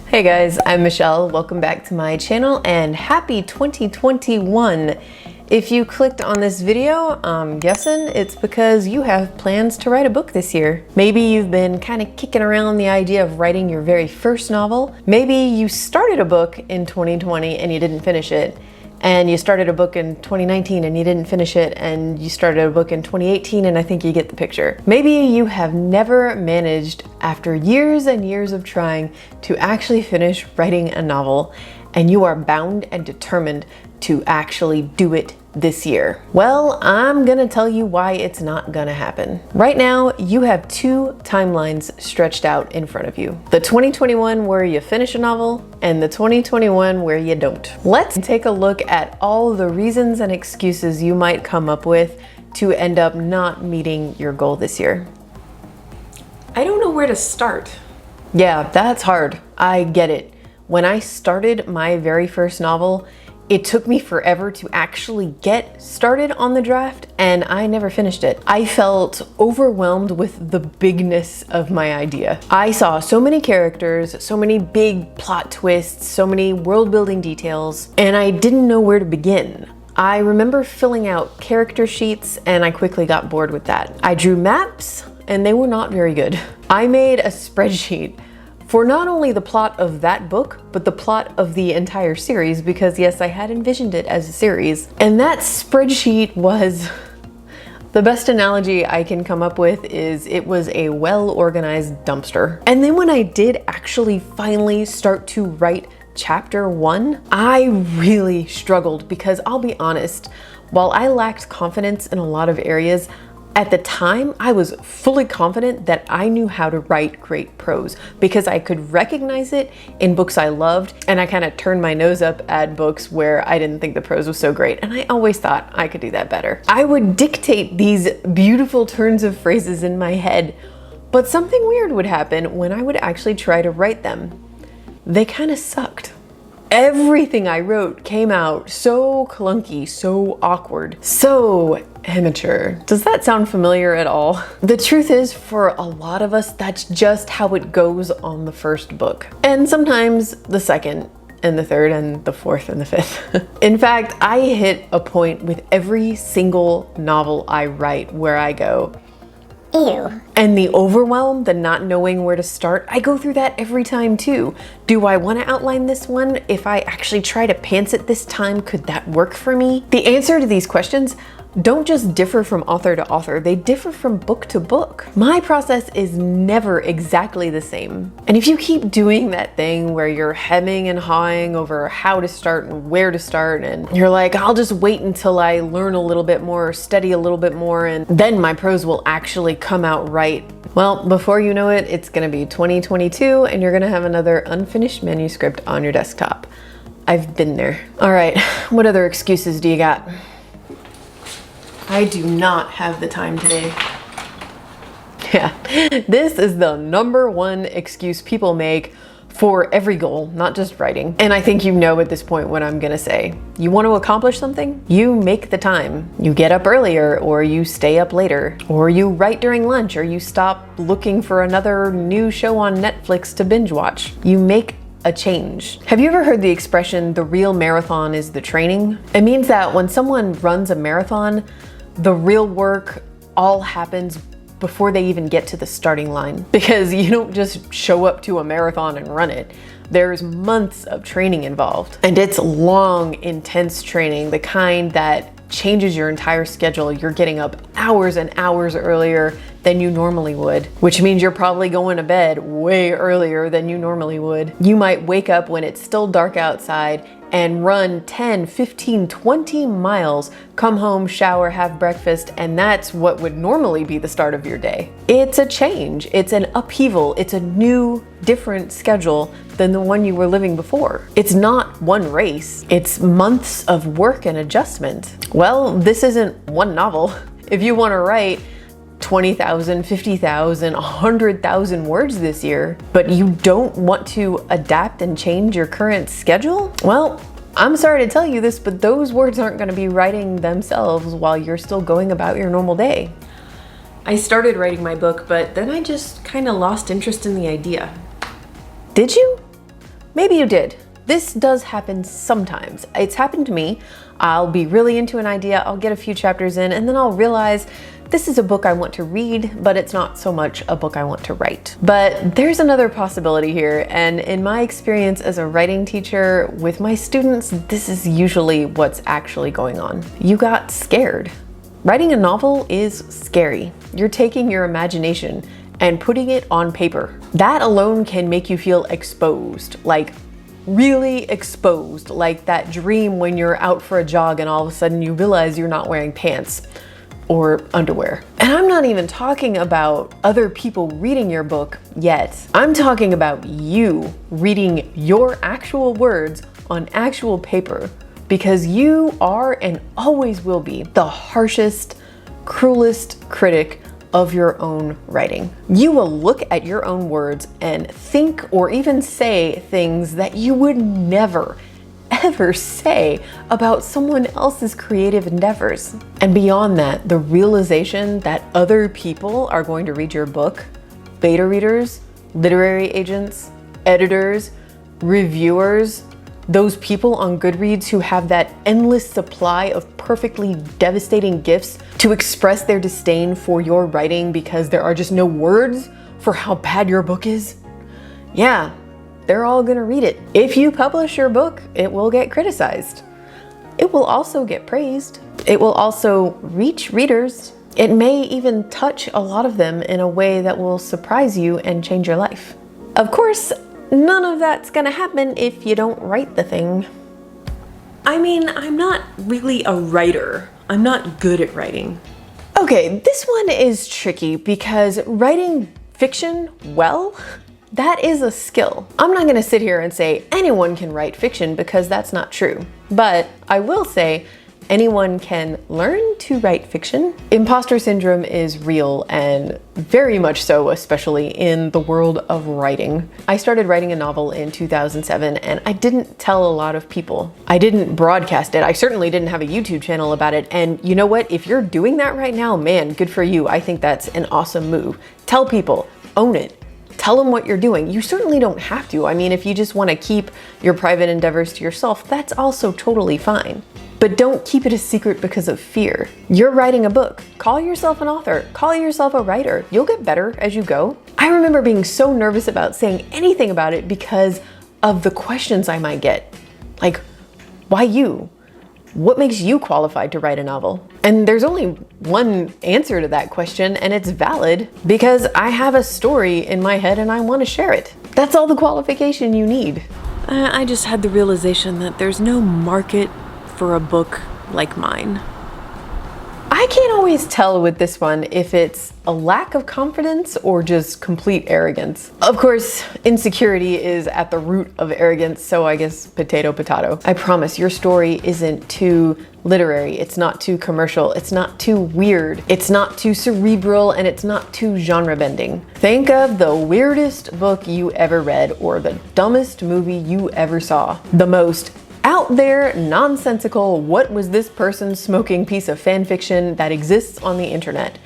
Hey guys, I'm Michelle. Welcome back to my channel and happy 2021. If you clicked on this video, I'm guessing it's because you have plans to write a book this year. Maybe you've been kind of kicking around the idea of writing your very first novel. Maybe you started a book in 2020 and you didn't finish it. And you started a book in 2019 and you didn't finish it, and you started a book in 2018, and I think you get the picture. Maybe you have never managed, after years and years of trying, to actually finish writing a novel, and you are bound and determined to actually do it this year. Well, I'm gonna tell you why it's not gonna happen. Right now, you have two timelines stretched out in front of you. The 2021 where you finish a novel, and the 2021 where you don't. Let's take a look at all the reasons and excuses you might come up with to end up not meeting your goal this year. I don't know where to start. Yeah, that's hard. I get it. When I started my very first novel, it took me forever to actually get started on the draft, and I never finished it. I felt overwhelmed with the bigness of my idea. I saw so many characters, so many big plot twists, so many world-building details, and I didn't know where to begin. I remember filling out character sheets, and I quickly got bored with that. I drew maps, and they were not very good. I made a spreadsheet for not only the plot of that book, but the plot of the entire series, because yes, I had envisioned it as a series. And that spreadsheet was, the best analogy I can come up with is it was a well-organized dumpster. And then when I did actually finally start to write chapter 1, I really struggled, because I'll be honest, while I lacked confidence in a lot of areas, at the time, I was fully confident that I knew how to write great prose because I could recognize it in books I loved, and I kind of turned my nose up at books where I didn't think the prose was so great, and I always thought I could do that better. I would dictate these beautiful turns of phrases in my head, but something weird would happen when I would actually try to write them. They kind of sucked. Everything I wrote came out so clunky, so awkward, so amateur. Does that sound familiar at all? The truth is, for a lot of us, that's just how it goes on the first book. And sometimes the second, and the third, and the fourth, and the fifth. In fact, I hit a point with every single novel I write where I go, ew. And the overwhelm, the not knowing where to start, I go through that every time too. Do I want to outline this one? If I actually try to pants it this time, could that work for me? The answer to these questions don't just differ from author to author, they differ from book to book. My process is never exactly the same. And if you keep doing that thing where you're hemming and hawing over how to start and where to start, and you're like, I'll just wait until I learn a little bit more, or study a little bit more, and then my prose will actually come out right. Well, before you know it, it's gonna be 2022 and you're gonna have another unfinished manuscript on your desktop. I've been there. All right, what other excuses do you got? I do not have the time today. Yeah, this is the #1 excuse people make for every goal, not just writing. And I think you know at this point what I'm gonna say. You want to accomplish something? You make the time. You get up earlier, or you stay up later, or you write during lunch, or you stop looking for another new show on Netflix to binge watch. You make a change. Have you ever heard the expression, the real marathon is the training? It means that when someone runs a marathon, the real work all happens before they even get to the starting line, because you don't just show up to a marathon and run it. There's months of training involved, and it's long, intense training, the kind that changes your entire schedule. You're getting up hours and hours earlier than you normally would, which means you're probably going to bed way earlier than you normally would. You might wake up when it's still dark outside and run 10, 15, 20 miles, come home, shower, have breakfast, and that's what would normally be the start of your day. It's a change, it's an upheaval, it's a new, different schedule than the one you were living before. It's not one race, it's months of work and adjustment. Well, this isn't one novel. If you want to write 20,000, 50,000, 100,000 words this year, but you don't want to adapt and change your current schedule? Well, I'm sorry to tell you this, but those words aren't going to be writing themselves while you're still going about your normal day. I started writing my book, but then I just kind of lost interest in the idea. Did you? maybe you did. This does happen sometimes. It's happened to me. I'll be really into an idea, I'll get a few chapters in, and then I'll realize this is a book I want to read, but it's not so much a book I want to write. But there's another possibility here, and in my experience as a writing teacher with my students, this is usually what's actually going on. You got scared. Writing a novel is scary. You're taking your imagination and putting it on paper. That alone can make you feel exposed, like really exposed, like that dream when you're out for a jog and all of a sudden you realize you're not wearing pants or underwear. And I'm not even talking about other people reading your book yet. I'm talking about you reading your actual words on actual paper, because you are and always will be the harshest, cruelest critic of your own writing. You will look at your own words and think or even say things that you would never ever say about someone else's creative endeavors. And beyond that, the realization that other people are going to read your book, beta readers, literary agents, editors, reviewers, those people on Goodreads who have that endless supply of perfectly devastating gifts to express their disdain for your writing because there are just no words for how bad your book is. Yeah, they're all gonna read it. If you publish your book, it will get criticized. It will also get praised. It will also reach readers. It may even touch a lot of them in a way that will surprise you and change your life. Of course, none of that's gonna happen if you don't write the thing. I mean, I'm not really a writer. I'm not good at writing. Okay, this one is tricky because writing fiction well, that is a skill. I'm not gonna sit here and say anyone can write fiction because that's not true. But I will say anyone can learn to write fiction. Imposter syndrome is real, and very much so, especially in the world of writing. I started writing a novel in 2007 and I didn't tell a lot of people. I didn't broadcast it. I certainly didn't have a YouTube channel about it. And you know what? If you're doing that right now, man, good for you. I think that's an awesome move. Tell people, own it. Tell them what you're doing. You certainly don't have to. I mean, if you just want to keep your private endeavors to yourself, that's also totally fine. But don't keep it a secret because of fear. You're writing a book. Call yourself an author. Call yourself a writer. You'll get better as you go. I remember being so nervous about saying anything about it because of the questions I might get. Like, why you? What makes you qualified to write a novel? And there's only one answer to that question, and it's valid because I have a story in my head and I want to share it. That's all the qualification you need. I just had the realization that there's no market for a book like mine. I can't always tell with this one if it's a lack of confidence or just complete arrogance. Of course, insecurity is at the root of arrogance, so I guess potato, potato. I promise your story isn't too literary, it's not too commercial, it's not too weird, it's not too cerebral, and it's not too genre bending. Think of the weirdest book you ever read or the dumbest movie you ever saw. The most out there, nonsensical, what was this person smoking piece of fan fiction that exists on the internet.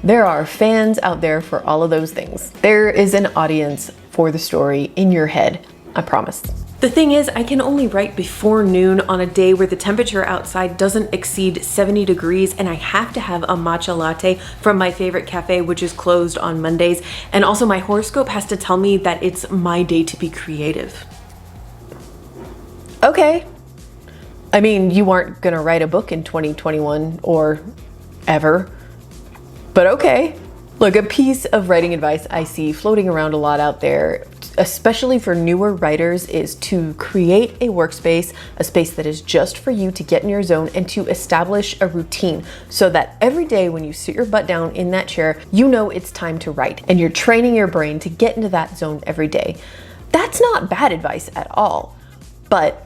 There are fans out there for all of those things. There is an audience for the story in your head, I promise. The thing is, I can only write before noon on a day where the temperature outside doesn't exceed 70 degrees and I have to have a matcha latte from my favorite cafe, which is closed on Mondays. And also my horoscope has to tell me that it's my day to be creative. Okay. I mean, you aren't gonna write a book in 2021 or ever, but okay. Look, a piece of writing advice I see floating around a lot out there, especially for newer writers, is to create a workspace, a space that is just for you to get in your zone and to establish a routine so that every day when you sit your butt down in that chair, you know it's time to write and you're training your brain to get into that zone every day. That's not bad advice at all, but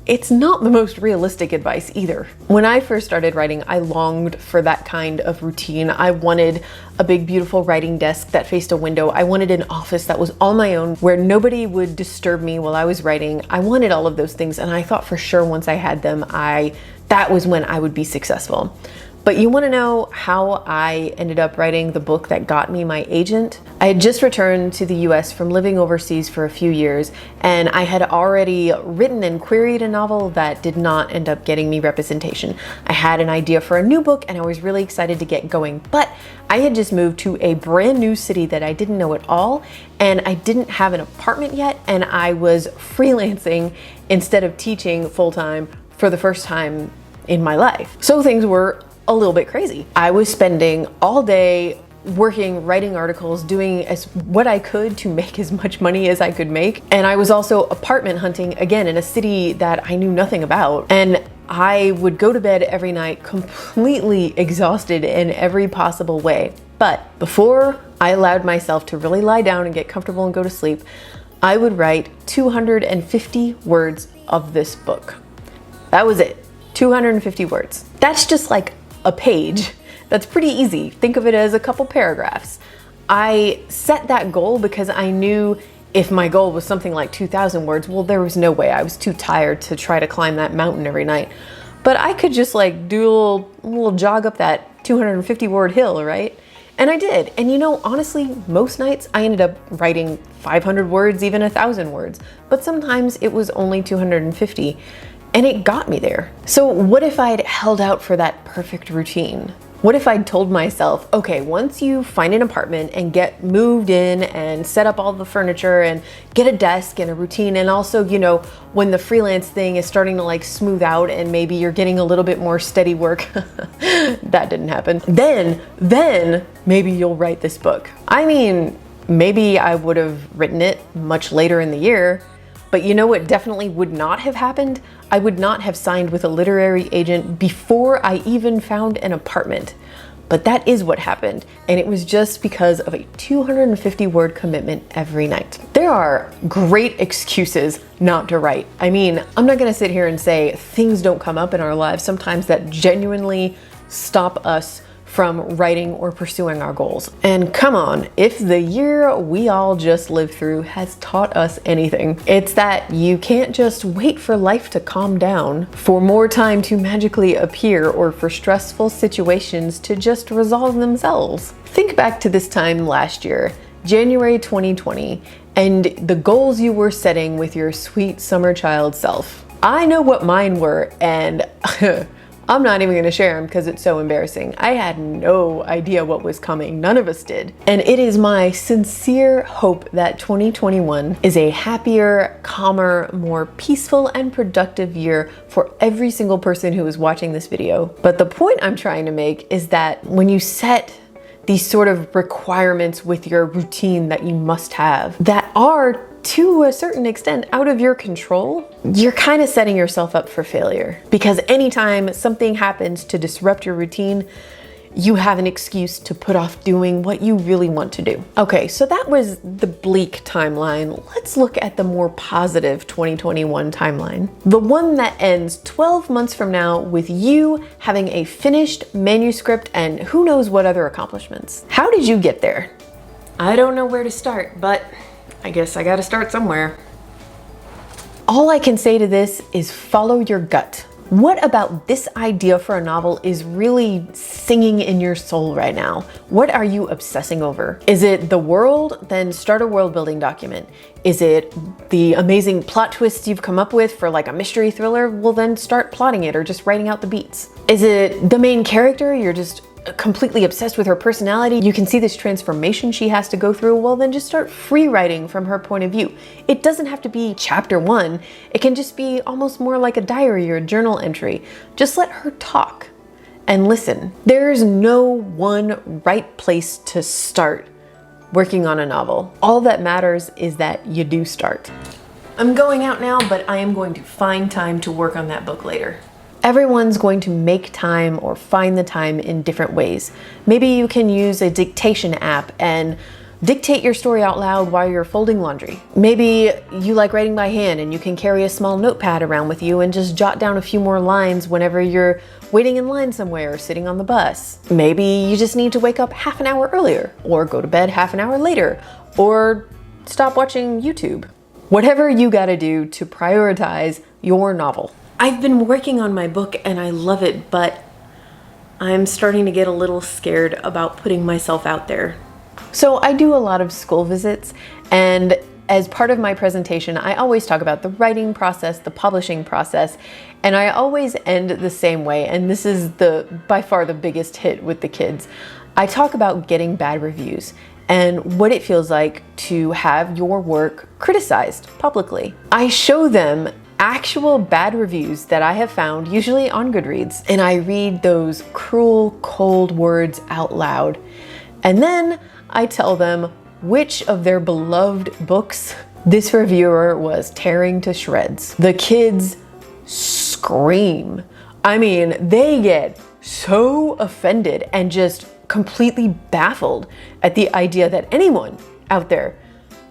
it's not the most realistic advice either. When I first started writing, I longed for that kind of routine. I wanted a big, beautiful writing desk that faced a window. I wanted an office that was all my own, where nobody would disturb me while I was writing. I wanted all of those things, and I thought for sure once I had them, that was when I would be successful. But you want to know how I ended up writing the book that got me my agent? I had just returned to the US from living overseas for a few years, and I had already written and queried a novel that did not end up getting me representation. I had an idea for a new book and I was really excited to get going, but I had just moved to a brand new city that I didn't know at all, and I didn't have an apartment yet, and I was freelancing instead of teaching full-time for the first time in my life. So things were a little bit crazy. I was spending all day working, writing articles, doing what I could to make as much money as I could make. And I was also apartment hunting again in a city that I knew nothing about. And I would go to bed every night completely exhausted in every possible way. But before I allowed myself to really lie down and get comfortable and go to sleep, I would write 250 words of this book. That was it. 250 words. That's just like a page. That's pretty easy. Think of it as a couple paragraphs. I set that goal because I knew if my goal was something like 2,000 words, well, there was no way. I was too tired to try to climb that mountain every night. But I could just like do a little jog up that 250 word hill, right? And I did. And you know, honestly, most nights I ended up writing 500 words, even 1,000 words. But sometimes it was only 250. And it got me there. So what if I'd held out for that perfect routine? What if I'd told myself, okay, once you find an apartment and get moved in and set up all the furniture and get a desk and a routine, and also, you know, when the freelance thing is starting to like smooth out and maybe you're getting a little bit more steady work, that didn't happen, then maybe you'll write this book. I mean, maybe I would have written it much later in the year. But you know what definitely would not have happened? I would not have signed with a literary agent before I even found an apartment. But that is what happened, and it was just because of a 250 word commitment every night. There are great excuses not to write. I mean, I'm not gonna sit here and say things don't come up in our lives sometimes that genuinely stop us from writing or pursuing our goals. And come on, if the year we all just lived through has taught us anything, it's that you can't just wait for life to calm down, for more time to magically appear, or for stressful situations to just resolve themselves. Think back to this time last year, January 2020, and the goals you were setting with your sweet summer child self. I know what mine were, and I'm not even gonna share them because it's so embarrassing. I had no idea what was coming. None of us did. And it is my sincere hope that 2021 is a happier, calmer, more peaceful and productive year for every single person who is watching this video. But the point I'm trying to make is that when you set these sort of requirements with your routine that you must have that are to a certain extent out of your control, you're kind of setting yourself up for failure. Because anytime something happens to disrupt your routine, you have an excuse to put off doing what you really want to do. Okay, so that was the bleak timeline. Let's look at the more positive 2021 timeline. The one that ends 12 months from now with you having a finished manuscript and who knows what other accomplishments. How did you get there? I don't know where to start, but I guess I gotta start somewhere. All I can say to this is follow your gut. What about this idea for a novel is really singing in your soul right now? What are you obsessing over? Is it the world? Then start a world building document. Is it the amazing plot twists you've come up with for like a mystery thriller? Well, then start plotting it or just writing out the beats. Is it the main character? You're just completely obsessed with her personality. You can see this transformation she has to go through. Well, then just start free writing from her point of view. It doesn't have to be chapter 1. It can just be almost more like a diary or a journal entry. Just let her talk and listen. There's no one right place to start working on a novel. All that matters is that you do start. I'm going out now, but I am going to find time to work on that book later. Everyone's going to make time or find the time in different ways. Maybe you can use a dictation app and dictate your story out loud while you're folding laundry. Maybe you like writing by hand and you can carry a small notepad around with you and just jot down a few more lines whenever you're waiting in line somewhere or sitting on the bus. Maybe you just need to wake up half an hour earlier or go to bed half an hour later or stop watching YouTube. Whatever you gotta do to prioritize your novel. I've been working on my book and I love it, but I'm starting to get a little scared about putting myself out there. So I do a lot of school visits, and as part of my presentation, I always talk about the writing process, the publishing process, and I always end the same way, and this is by far the biggest hit with the kids. I talk about getting bad reviews and what it feels like to have your work criticized publicly. I show them actual bad reviews that I have found, usually on Goodreads, and I read those cruel, cold words out loud. And then I tell them which of their beloved books this reviewer was tearing to shreds. The kids scream. I mean, they get so offended and just completely baffled at the idea that anyone out there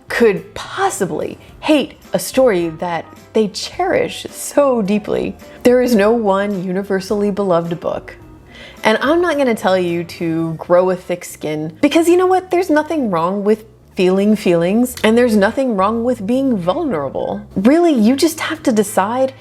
could possibly hate a story that they cherish so deeply. There is no one universally beloved book. And I'm not gonna tell you to grow a thick skin, because you know what? There's nothing wrong with feeling feelings, and there's nothing wrong with being vulnerable. Really, you just have to decide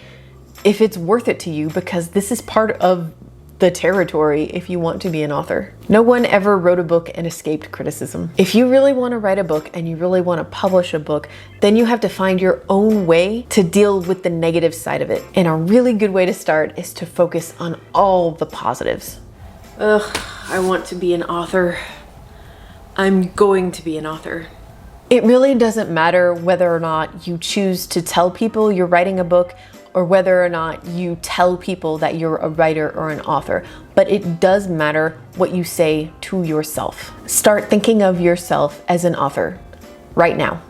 if it's worth it to you, because this is part of the territory if you want to be an author. No one ever wrote a book and escaped criticism. If you really want to write a book and you really want to publish a book, then you have to find your own way to deal with the negative side of it. And a really good way to start is to focus on all the positives. Ugh, I want to be an author. I'm going to be an author. It really doesn't matter whether or not you choose to tell people you're writing a book, or whether or not you tell people that you're a writer or an author, but it does matter what you say to yourself. Start thinking of yourself as an author right now.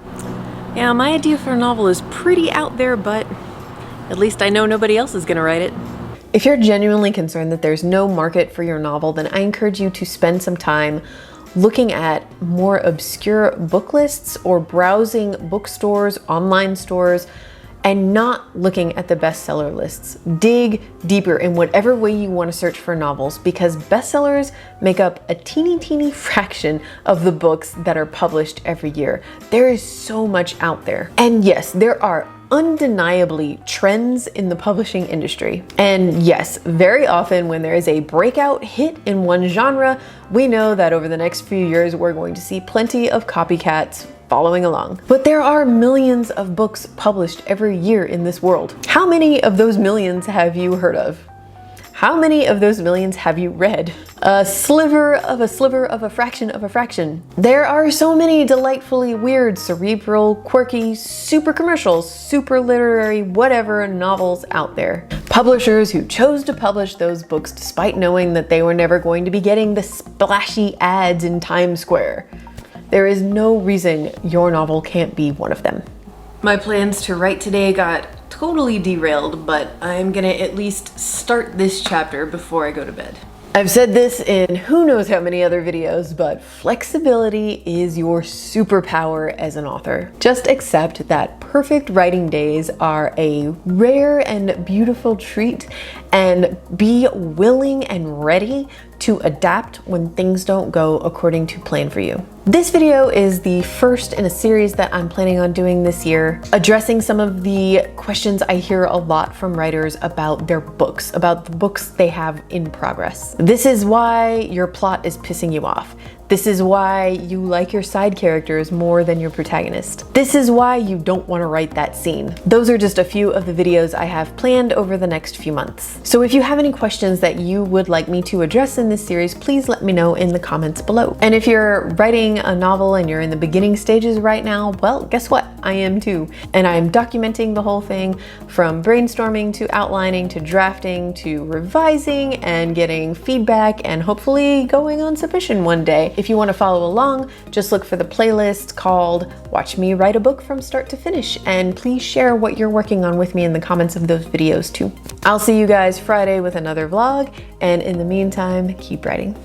Yeah, my idea for a novel is pretty out there, but at least I know nobody else is gonna write it. If you're genuinely concerned that there's no market for your novel, then I encourage you to spend some time looking at more obscure book lists or browsing bookstores, online stores, and not looking at the bestseller lists. Dig deeper in whatever way you want to search for novels, because bestsellers make up a teeny fraction of the books that are published every year. There is so much out there. And yes, there are undeniably trends in the publishing industry. And yes, very often when there is a breakout hit in one genre, we know that over the next few years, we're going to see plenty of copycats following along. But there are millions of books published every year in this world. How many of those millions have you heard of? How many of those millions have you read? A sliver of a fraction of a fraction. There are so many delightfully weird, cerebral, quirky, super commercial, super literary, whatever novels out there. Publishers who chose to publish those books despite knowing that they were never going to be getting the splashy ads in Times Square. There is no reason your novel can't be one of them. My plans to write today got totally derailed, but I'm gonna at least start this chapter before I go to bed. I've said this in who knows how many other videos, but flexibility is your superpower as an author. Just accept that perfect writing days are a rare and beautiful treat, and be willing and ready to adapt when things don't go according to plan for you. This video is the first in a series that I'm planning on doing this year, addressing some of the questions I hear a lot from writers about their books, about the books they have in progress. This is why your plot is pissing you off. This is why you like your side characters more than your protagonist. This is why you don't want to write that scene. Those are just a few of the videos I have planned over the next few months. So if you have any questions that you would like me to address in this series, please let me know in the comments below. And if you're writing a novel and you're in the beginning stages right now, well, guess what? I am too. And I'm documenting the whole thing, from brainstorming to outlining to drafting to revising and getting feedback and hopefully going on submission one day. If you want to follow along, just look for the playlist called Watch Me Write a Book from Start to Finish, and please share what you're working on with me in the comments of those videos too. I'll see you guys Friday with another vlog, and in the meantime, keep writing.